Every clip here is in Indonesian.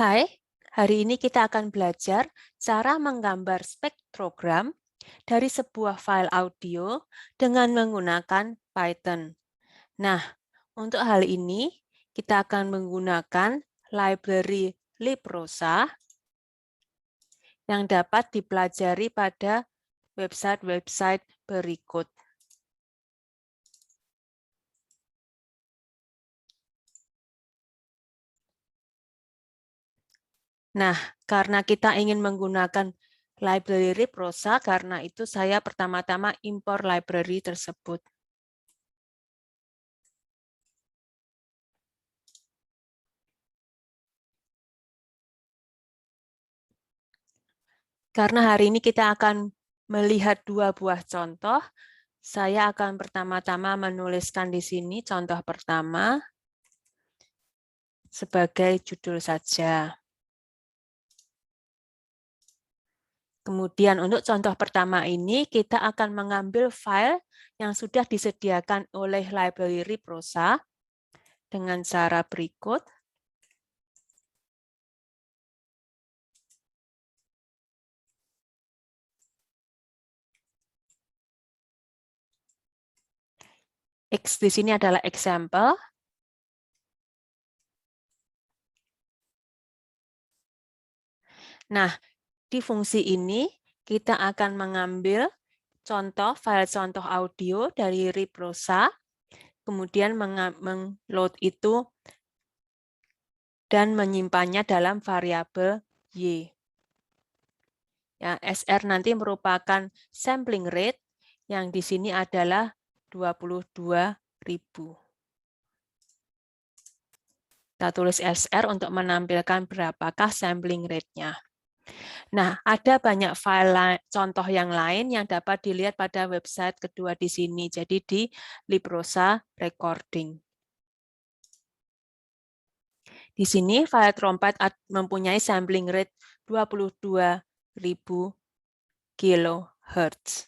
Hai, hari ini kita akan belajar cara menggambar spektrogram dari sebuah file audio dengan menggunakan Python. Nah, untuk hal ini kita akan menggunakan library librosa yang dapat dipelajari pada website-website berikut. Nah, karena kita ingin menggunakan library librosa, karena itu saya pertama-tama impor library tersebut. Karena hari ini kita akan melihat dua buah contoh, saya akan pertama-tama menuliskan di sini contoh pertama sebagai judul saja. Kemudian untuk contoh pertama ini kita akan mengambil file yang sudah disediakan oleh library librosa dengan cara berikut. X di sini adalah example. Nah, di fungsi ini kita akan mengambil contoh file contoh audio dari librosa, kemudian meng-load itu dan menyimpannya dalam variabel Y. Ya, SR nanti merupakan sampling rate yang di sini adalah 22.000. Kita tulis SR untuk menampilkan berapakah sampling rate-nya. Nah, ada banyak file contoh yang lain yang dapat dilihat pada website kedua di sini, jadi di Librosa Recording. Di sini file trompet mempunyai sampling rate 22.000 kHz.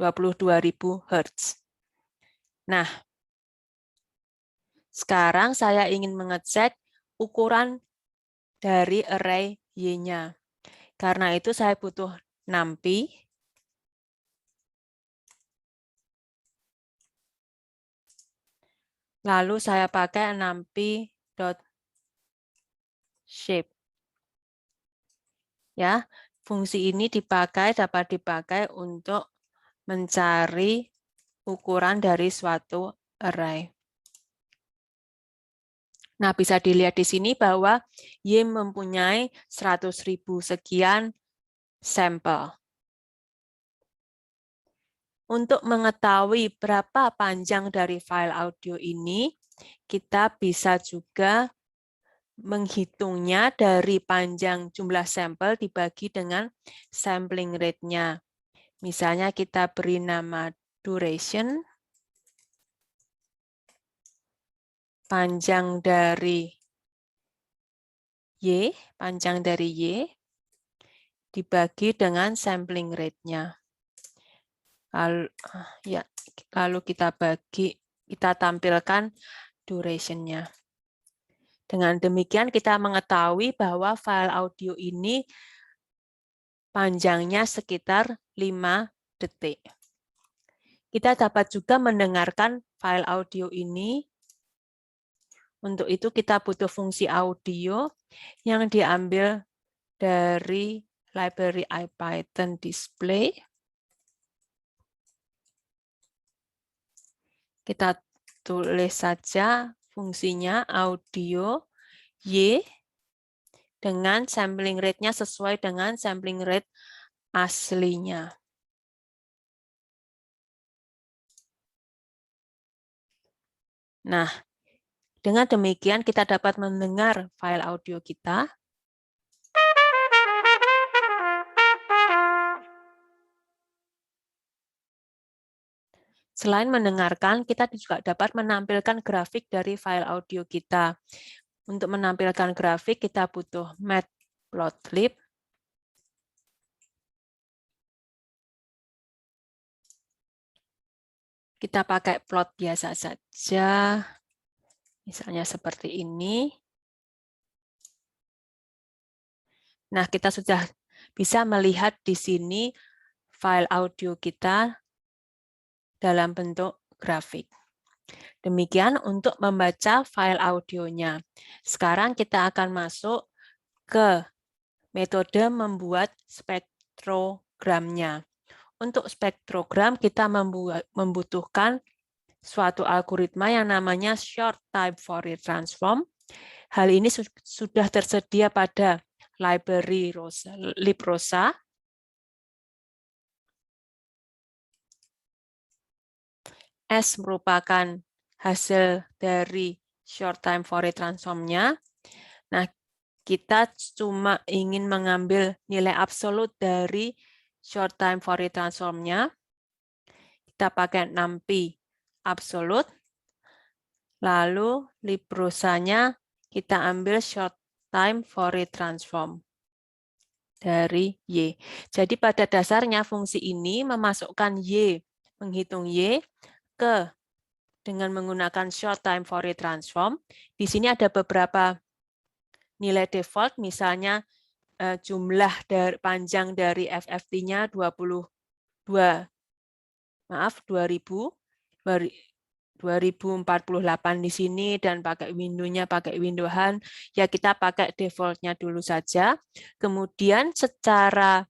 22.000 Hz. Nah, sekarang saya ingin mengecek ukuran dari array Y-nya. Karena itu saya butuh NumPy. Lalu saya pakai numpy.shape. Ya, fungsi ini dapat dipakai untuk mencari ukuran dari suatu array. Nah, bisa dilihat di sini bahwa Y mempunyai 100.000 sekian sampel. Untuk mengetahui berapa panjang dari file audio ini, kita bisa juga menghitungnya dari panjang jumlah sampel dibagi dengan sampling rate-nya. Misalnya kita beri nama duration, panjang dari Y, dibagi dengan sampling rate-nya. Lalu kita tampilkan duration-nya. Dengan demikian kita mengetahui bahwa file audio ini panjangnya sekitar 5 detik. Kita dapat juga mendengarkan file audio ini. Untuk itu kita butuh fungsi audio yang diambil dari library IPython display. Kita tulis saja fungsinya audio Y dengan sampling rate-nya sesuai dengan sampling rate aslinya. Nah, dengan demikian kita dapat mendengar file audio kita. Selain mendengarkan, kita juga dapat menampilkan grafik dari file audio kita. Untuk menampilkan grafik, kita butuh matplotlib. Kita pakai plot biasa saja, misalnya seperti ini. Nah, kita sudah bisa melihat di sini file audio kita dalam bentuk grafik. Demikian untuk membaca file audionya. Sekarang kita akan masuk ke metode membuat spektrogramnya. Untuk spektrogram kita membutuhkan suatu algoritma yang namanya short time Fourier transform. Hal ini sudah tersedia pada library librosa. S merupakan hasil dari short time Fourier transform-nya. Nah, kita cuma ingin mengambil nilai absolut dari short time Fourier transform-nya. Kita pakai NumPy absolut. Lalu librosanya kita ambil short time Fourier transform dari Y. Jadi pada dasarnya fungsi ini memasukkan Y, menghitung Y dengan menggunakan short time Fourier transform. Di sini ada beberapa nilai default, misalnya jumlah panjang dari FFT-nya 2048 di sini, dan pakai window-nya pakai window-han, ya kita pakai default-nya dulu saja. Kemudian secara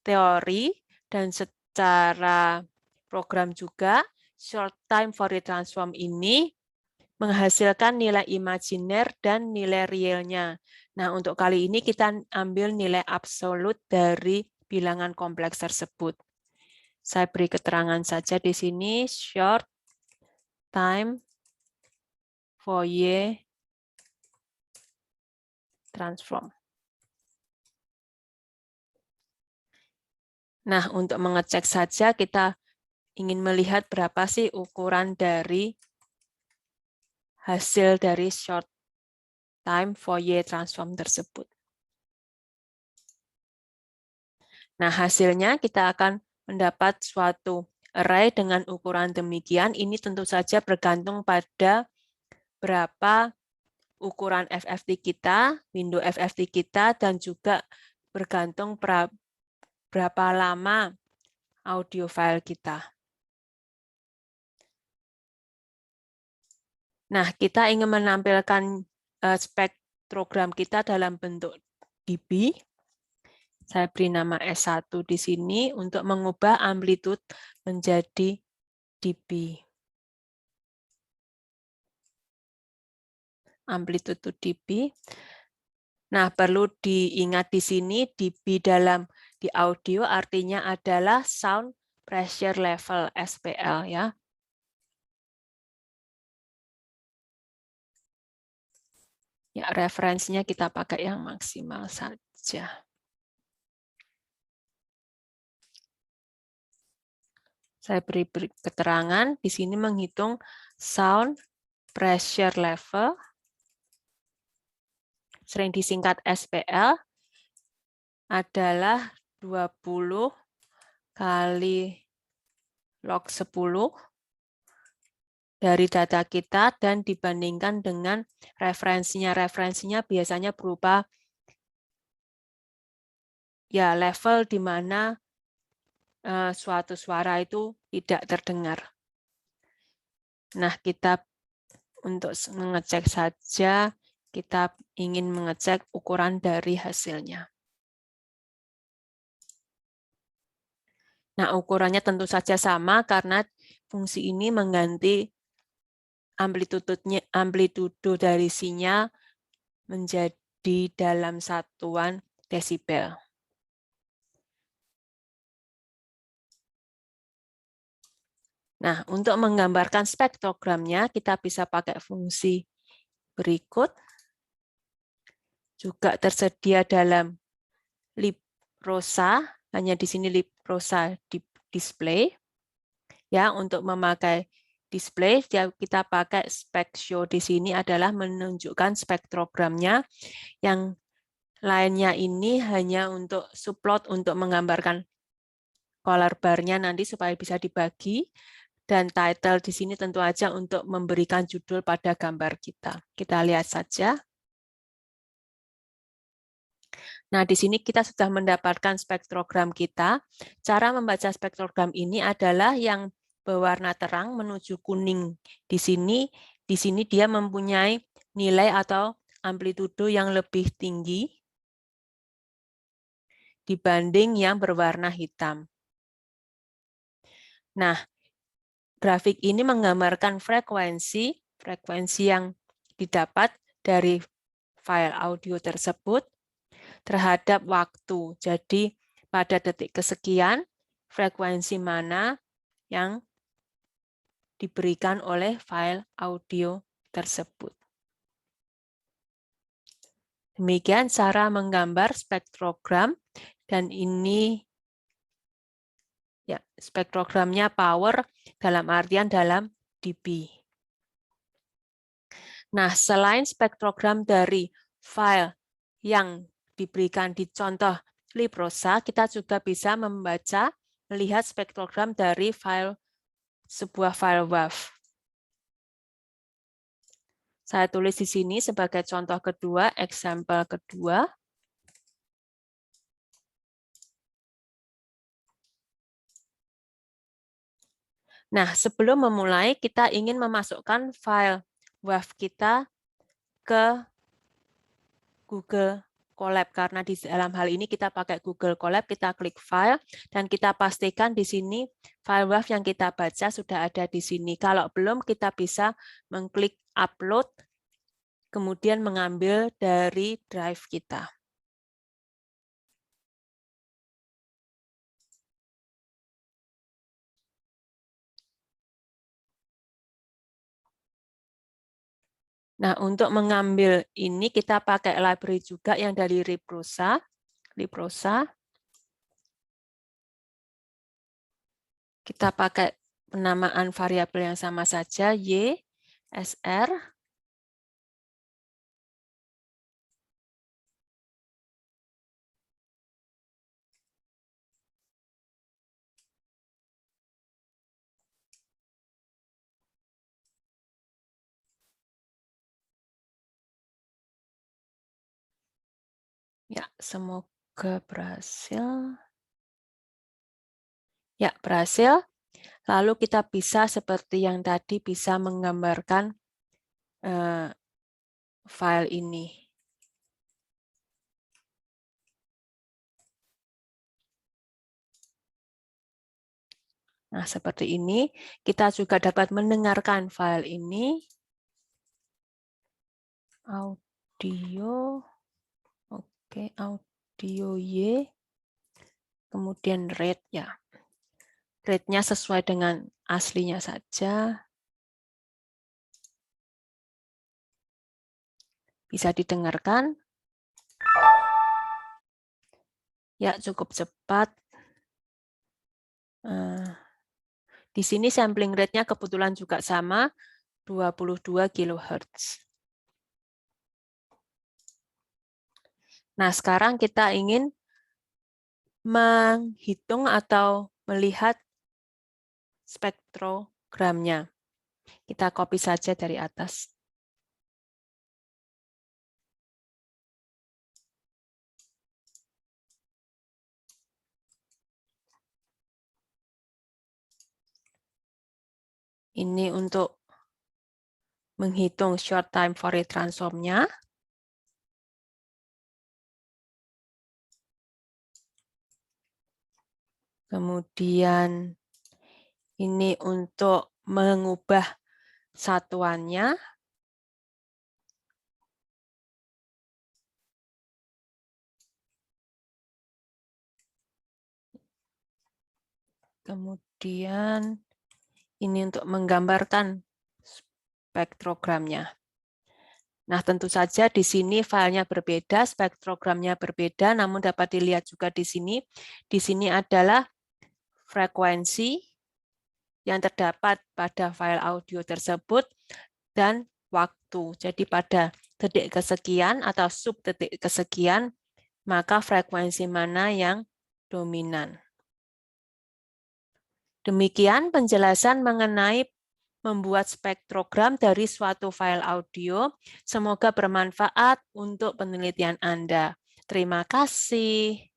teori dan secara program juga, short time Fourier transform ini menghasilkan nilai imajiner dan nilai realnya. Nah, untuk kali ini kita ambil nilai absolut dari bilangan kompleks tersebut. Saya beri keterangan saja di sini, short time Fourier transform. Nah, untuk mengecek saja kita ingin melihat berapa sih ukuran dari hasil dari short time Fourier transform tersebut. Nah, hasilnya kita akan mendapat suatu array dengan ukuran demikian. Ini tentu saja bergantung pada berapa ukuran FFT kita, window FFT kita, dan juga bergantung berapa lama audio file kita. Nah, kita ingin menampilkan spektrogram kita dalam bentuk dB. Saya beri nama S1 di sini untuk mengubah amplitude menjadi dB. Amplitude to dB. Nah, perlu diingat di sini dB di audio artinya adalah sound pressure level SPL ya. Ya, referensinya kita pakai yang maksimal saja. Saya beri keterangan di sini menghitung sound pressure level, sering disingkat SPL, adalah 20 kali log 10 dari data kita dan dibandingkan dengan referensinya. Referensinya biasanya berupa ya level di mana suatu suara itu tidak terdengar. Nah, kita untuk mengecek saja, kita ingin mengecek ukuran dari hasilnya. Nah, ukurannya tentu saja sama karena fungsi ini mengganti amplitudo dari sinyal menjadi dalam satuan desibel. Nah, untuk menggambarkan spektrogramnya, kita bisa pakai fungsi berikut. Juga tersedia dalam librosa, hanya di sini librosa display. Ya, untuk memakai display, kita pakai spek show di sini adalah menunjukkan spektrogramnya. Yang lainnya ini hanya untuk subplot untuk menggambarkan color bar-nya nanti supaya bisa dibagi. Dan title di sini tentu saja untuk memberikan judul pada gambar kita. Kita lihat saja. Nah, di sini kita sudah mendapatkan spektrogram kita. Cara membaca spektrogram ini adalah yang berwarna terang menuju kuning. Di sini dia mempunyai nilai atau amplitudo yang lebih tinggi dibanding yang berwarna hitam. Nah, grafik ini menggambarkan frekuensi yang didapat dari file audio tersebut terhadap waktu. Jadi, pada detik kesekian, frekuensi mana yang diberikan oleh file audio tersebut. Demikian cara menggambar spektrogram, dan ini ya spektrogramnya power dalam artian dalam dB. Nah, selain spektrogram dari file yang diberikan di contoh Librosa, kita juga bisa melihat spektrogram dari sebuah file WAV. Saya tulis di sini sebagai contoh kedua, example kedua. Nah, sebelum memulai, kita ingin memasukkan file WAV kita ke Google Colab. Karena di dalam hal ini kita pakai Google Colab, kita klik file, dan kita pastikan di sini file WAV yang kita baca sudah ada di sini. Kalau belum, kita bisa mengklik upload, kemudian mengambil dari drive kita. Nah, untuk mengambil ini kita pakai library juga yang dari Librosa. Kita pakai penamaan variabel yang sama saja, Y, SR. Ya, semoga berhasil. Ya, berhasil. Lalu kita bisa seperti yang tadi bisa menggambarkan file ini. Nah, seperti ini. Kita juga dapat mendengarkan file ini. Audio. Oke, audio Y. Kemudian rate ya. Rate-nya sesuai dengan aslinya saja. Bisa didengarkan. Ya, cukup cepat. Di sini sampling rate-nya kebetulan juga sama, 22 kHz. Nah, sekarang kita ingin menghitung atau melihat spektrogramnya. Kita copy saja dari atas. Ini untuk menghitung short time Fourier transform-nya. Kemudian ini untuk mengubah satuannya. Kemudian ini untuk menggambarkan spektrogramnya. Nah, tentu saja di sini filenya berbeda, spektrogramnya berbeda, namun dapat dilihat juga di sini. Di sini adalah frekuensi yang terdapat pada file audio tersebut dan waktu. Jadi pada detik kesekian atau sub detik kesekian, maka frekuensi mana yang dominan. Demikian penjelasan mengenai membuat spektrogram dari suatu file audio. Semoga bermanfaat untuk penelitian Anda. Terima kasih.